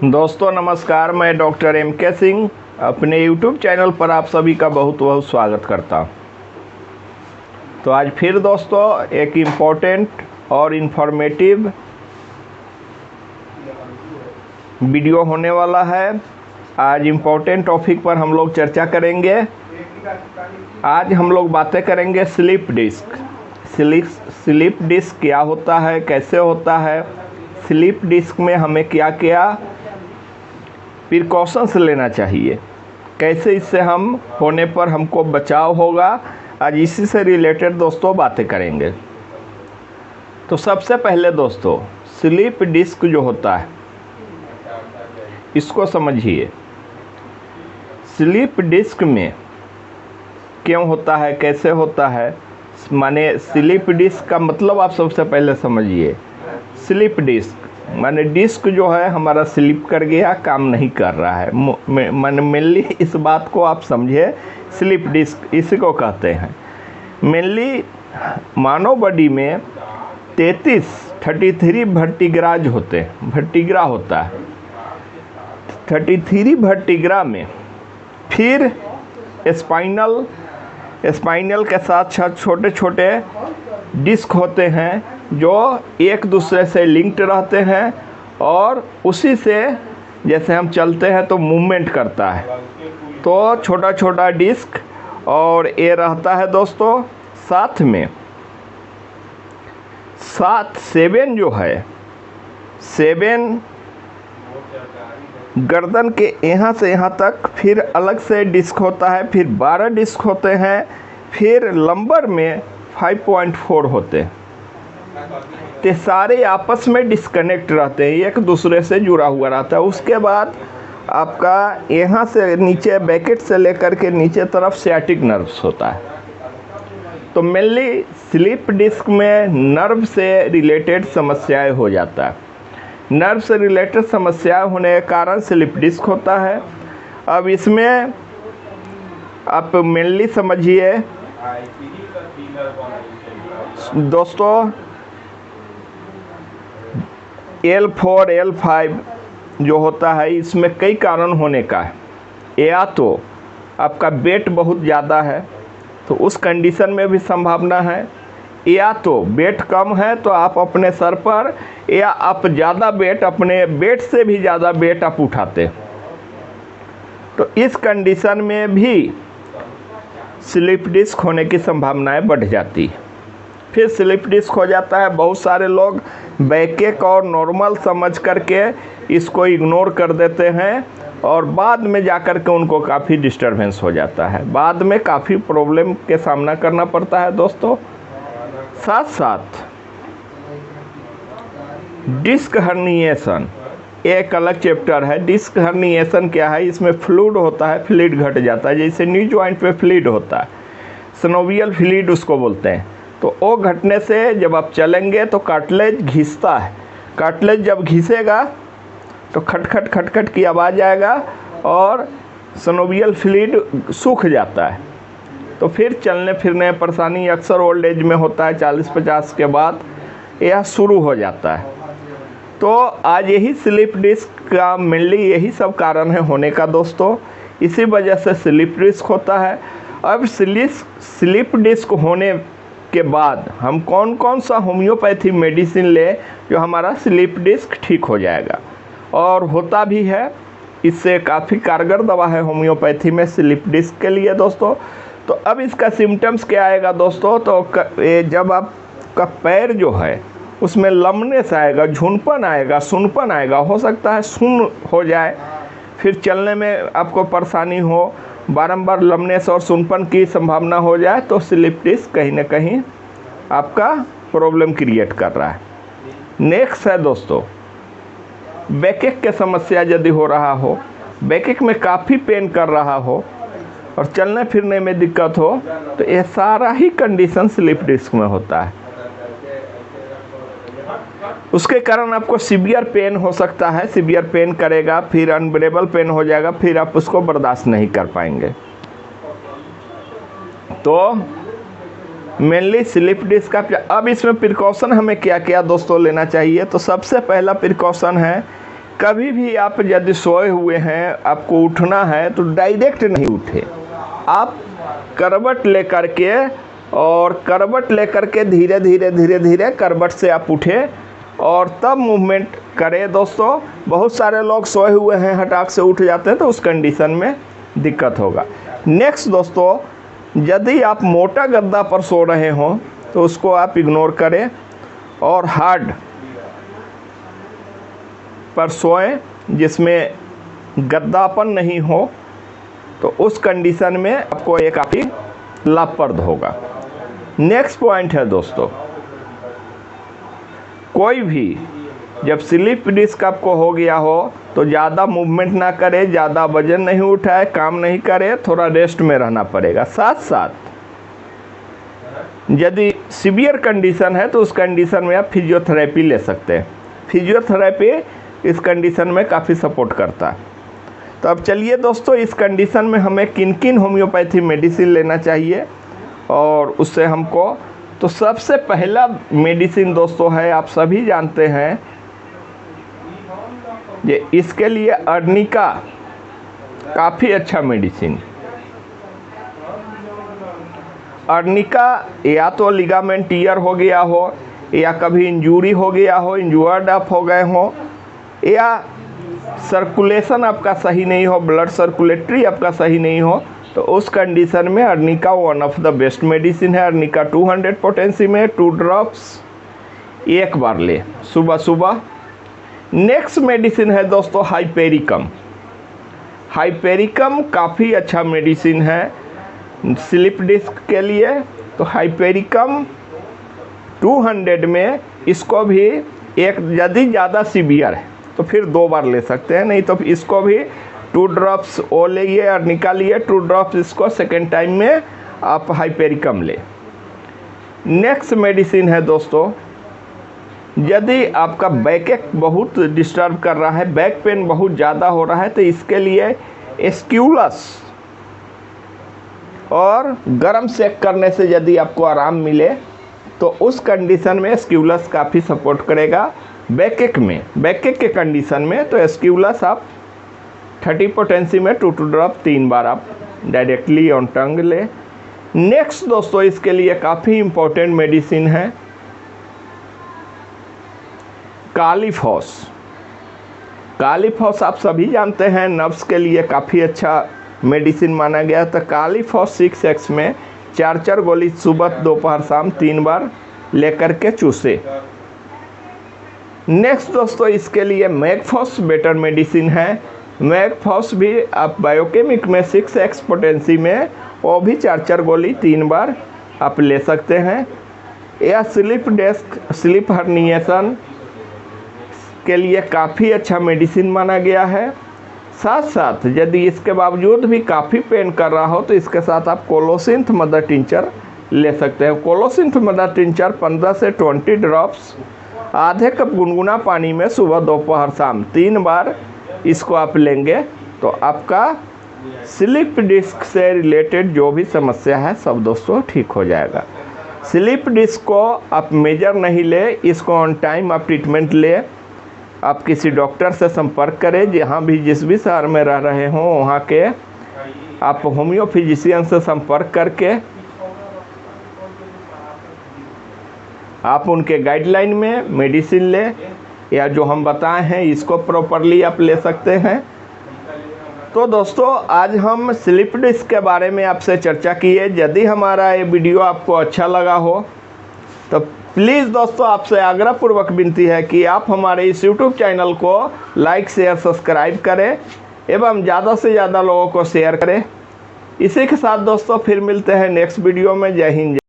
दोस्तों नमस्कार, मैं डॉक्टर एम.के. सिंह अपने YouTube चैनल पर आप सभी का बहुत बहुत स्वागत करता हूँ। तो आज फिर दोस्तों एक इम्पोर्टेंट और इन्फॉर्मेटिव वीडियो होने वाला है। आज इम्पोर्टेंट टॉपिक पर हम लोग चर्चा करेंगे। आज हम लोग बातें करेंगे स्लीप डिस्क। स्लीप डिस्क क्या होता है, कैसे होता है, स्लीप डिस्क में हमें क्या क्या प्रिकॉशंस लेना चाहिए, कैसे इससे हम होने पर हमको बचाव होगा। आज इसी से रिलेटेड दोस्तों बातें करेंगे। तो सबसे पहले दोस्तों स्लीप डिस्क जो होता है इसको समझिए। स्लीप डिस्क में क्यों होता है, कैसे होता है, माने स्लीप डिस्क का मतलब आप सबसे पहले समझिए। स्लीप डिस्क माने डिस्क जो है हमारा स्लिप कर गया, काम नहीं कर रहा है। माने मेनली इस बात को आप समझिए, स्लीप डिस्क इसी को कहते हैं। मेनली मानव बॉडी में 33 वर्टिग्राज होते हैं, वर्टिग्रा होता है। 33 वर्टिग्रा में फिर स्पाइनल के साथ छोटे छोटे डिस्क होते हैं जो एक दूसरे से लिंक्ड रहते हैं, और उसी से जैसे हम चलते हैं तो मूवमेंट करता है। तो छोटा छोटा डिस्क और ये रहता है दोस्तों। साथ में 7 जो है, 7 गर्दन के यहाँ से यहाँ तक फिर अलग से डिस्क होता है, फिर 12 डिस्क होते हैं, फिर लंबर में 5.4 होते हैं। ते सारे आपस में डिस्कनेक्ट रहते हैं, एक दूसरे से जुड़ा हुआ रहता है। उसके बाद आपका यहाँ से नीचे बैकेट से लेकर के नीचे तरफ सियाटिक नर्व्स होता है। तो मेनली स्लीप डिस्क में नर्व से रिलेटेड समस्याएं हो जाता है। नर्व से रिलेटेड समस्याएं होने के कारण स्लीप डिस्क होता है। अब इसमें आप मेनली समझिए दोस्तों, L4 L5 जो होता है इसमें कई कारण होने का है। या तो आपका वेट बहुत ज़्यादा है तो उस कंडीशन में भी संभावना है, या तो वेट कम है तो आप अपने सर पर, या आप ज़्यादा वेट, अपने वेट से भी ज़्यादा वेट आप उठाते, तो इस कंडीशन में भी स्लीप डिस्क होने की संभावनाएं बढ़ जाती है। फिर स्लीप डिस्क हो जाता है। बहुत सारे लोग बैकएक और नॉर्मल समझ करके इसको इग्नोर कर देते हैं, और बाद में जाकर के उनको काफ़ी डिस्टरबेंस हो जाता है, बाद में काफ़ी प्रॉब्लम के सामना करना पड़ता है दोस्तों। साथ साथ डिस्क हर्निएशन एक अलग चैप्टर है। डिस्क हर्निएशन क्या है, इसमें फ्लूइड होता है, फ्लूइड घट जाता है। जैसे नी जॉइंट पे फ्लूइड होता है, सिनोवियल फ्लूइड उसको बोलते हैं। तो वो घटने से जब आप चलेंगे तो कार्टिलेज घिसता है। कार्टिलेज जब घिसेगा तो खटखट खटखट की आवाज़ आएगा और सिनोवियल फ्लूइड सूख जाता है। तो फिर चलने फिरने परेशानी अक्सर ओल्ड एज में होता है, 40-50 के बाद यह शुरू हो जाता है। तो आज यही स्लीप डिस्क का मेनली यही सब कारण है होने का दोस्तों। इसी वजह से स्लीप डिस्क होता है। अब स्लीप डिस्क होने के बाद हम कौन कौन सा होम्योपैथी मेडिसिन ले जो हमारा स्लीप डिस्क ठीक हो जाएगा, और होता भी है। इससे काफ़ी कारगर दवा है होम्योपैथी में स्लीप डिस्क के लिए दोस्तों। तो अब इसका सिम्टम्स क्या आएगा दोस्तों, तो जब आपका पैर जो है उसमें लमनेस आएगा, झुनपन आएगा, सुनपन आएगा, हो सकता है सुन हो जाए, फिर चलने में आपको परेशानी हो, बारंबार लमनेस और सुनपन की संभावना हो जाए, तो स्लीप डिस्क कहीं ना कहीं आपका प्रॉब्लम क्रिएट कर रहा है। नेक्स्ट है दोस्तों बैकएक की समस्या यदि हो रहा हो, बैकएक में काफ़ी पेन कर रहा हो और चलने फिरने में दिक्कत हो, तो ये सारा ही कंडीशन स्लीप डिस्क में होता है। उसके कारण आपको सीवियर पेन हो सकता है, सीवियर पेन करेगा, फिर अनबेरेबल पेन हो जाएगा, फिर आप उसको बर्दाश्त नहीं कर पाएंगे। तो मेनली स्लीप डिस्क का अब इसमें प्रिकॉशन हमें क्या क्या दोस्तों लेना चाहिए। तो सबसे पहला प्रिकॉशन है कभी भी आप यदि सोए हुए हैं, आपको उठना है तो डायरेक्ट नहीं उठे, आप करवट लेकर के धीरे धीरे करवट से आप उठे और तब मूवमेंट करें। दोस्तों बहुत सारे लोग सोए हुए हैं हटाक से उठ जाते हैं, तो उस कंडीशन में दिक्कत होगा। नेक्स्ट दोस्तों, यदि आप मोटा गद्दा पर सो रहे हो तो उसको आप इग्नोर करें और हार्ड पर सोएं जिसमें गद्दापन नहीं हो, तो उस कंडीशन में आपको ये काफ़ी लाभप्रद होगा। नेक्स्ट पॉइंट है दोस्तों, कोई भी जब स्लिप डिस्क आपको हो गया हो तो ज़्यादा मूवमेंट ना करे, ज़्यादा वजन नहीं उठाए, काम नहीं करे, थोड़ा रेस्ट में रहना पड़ेगा। साथ साथ यदि सीवियर कंडीशन है तो उस कंडीशन में आप फिजियोथेरेपी ले सकते हैं। फिजियोथेरेपी इस कंडीशन में काफ़ी सपोर्ट करता है। तो अब चलिए दोस्तों, इस कंडीशन में हमें किन किन होम्योपैथी मेडिसिन लेना चाहिए और उससे हमको, तो सबसे पहला मेडिसिन दोस्तों है, आप सभी जानते हैं, ये इसके लिए अर्निका काफ़ी अच्छा मेडिसिन। अर्निका या तो लिगामेंट टियर हो गया हो, या कभी इंजूरी हो गया हो, इंजर्ड आप हो गए हो, या सर्कुलेशन आपका सही नहीं हो, ब्लड सर्कुलेटरी आपका सही नहीं हो, तो उस कंडीशन में arnica one of the best medicine है। अर्निका 200 पोटेंसी में 2 ड्रॉप्स एक बार ले सुबह सुबह। नेक्स्ट मेडिसिन है दोस्तों हाइपेरिकम। हाइपेरिकम काफ़ी अच्छा मेडिसिन है स्लिप डिस्क के लिए। तो हाइपेरिकम 200 में, इसको भी एक, यदि ज़्यादा सीवियर है तो फिर 2 बार ले सकते हैं, नहीं तो इसको भी 2 ड्रॉप्स ओ लेइए और निकालिए, 2 ड्रॉप्स इसको सेकेंड टाइम में आप हाइपेरिकम ले। नेक्स्ट मेडिसिन है दोस्तों, यदि आपका बैक एक बहुत डिस्टर्ब कर रहा है, बैक पेन बहुत ज़्यादा हो रहा है, तो इसके लिए एस्क्यूलस और गर्म सेक करने से यदि आपको आराम मिले तो उस कंडीशन में एस्क्यूलस काफ़ी सपोर्ट करेगा। बैकएक में, बैकएक के कंडीशन में तो एस्क्यूलस आप 30 पोटेंसी में 2 ड्रॉप 3 बार आप डायरेक्टली ऑन टंग ले। नेक्स्ट दोस्तों, इसके लिए काफ़ी इम्पोर्टेंट मेडिसिन है कालीफॉस। कालीफॉस आप सभी जानते हैं नर्व्स के लिए काफ़ी अच्छा मेडिसिन माना गया। तो कालीफॉस 6x में 4 गोली सुबह दोपहर शाम 3 बार लेकर के चूसे। नेक्स्ट दोस्तों, इसके लिए मैगफॉस बेटर मेडिसिन है। मैगफॉस भी आप बायोकेमिक में 6x पोटेंसी में, वो भी 4 गोली 3 बार आप ले सकते हैं। या स्लिप डिस्क, स्लिप हर्निएशन के लिए काफ़ी अच्छा मेडिसिन माना गया है। साथ साथ यदि इसके बावजूद भी काफ़ी पेन कर रहा हो तो इसके साथ आप कोलोसिंथ मदर टिंचर ले सकते हैं। कोलोसिंथ मदर टिंचर 15 से 20 ड्रॉप्स आधे कप गुनगुना पानी में सुबह दोपहर शाम 3 बार इसको आप लेंगे तो आपका स्लिप डिस्क से रिलेटेड जो भी समस्या है सब दोस्तों ठीक हो जाएगा। स्लिप डिस्क को आप मेजर नहीं ले, इसको ऑन टाइम आप ट्रीटमेंट ले। आप किसी डॉक्टर से संपर्क करें, जहाँ भी जिस भी शहर में रह रहे हों वहाँ के आप होम्यो फिजिशियन से संपर्क करके आप उनके गाइडलाइन में मेडिसिन ले, या जो हम बताए हैं इसको प्रॉपरली आप ले सकते हैं। तो दोस्तों आज हम स्लिप डिस्क के बारे में आपसे चर्चा किए। यदि हमारा ये वीडियो आपको अच्छा लगा हो तो प्लीज़ दोस्तों आपसे आग्रहपूर्वक विनती है कि आप हमारे इस YouTube चैनल को लाइक शेयर सब्सक्राइब करें एवं ज़्यादा से ज़्यादा लोगों को शेयर करें। इसी के साथ दोस्तों फिर मिलते हैं नेक्स्ट वीडियो में। जय हिंद।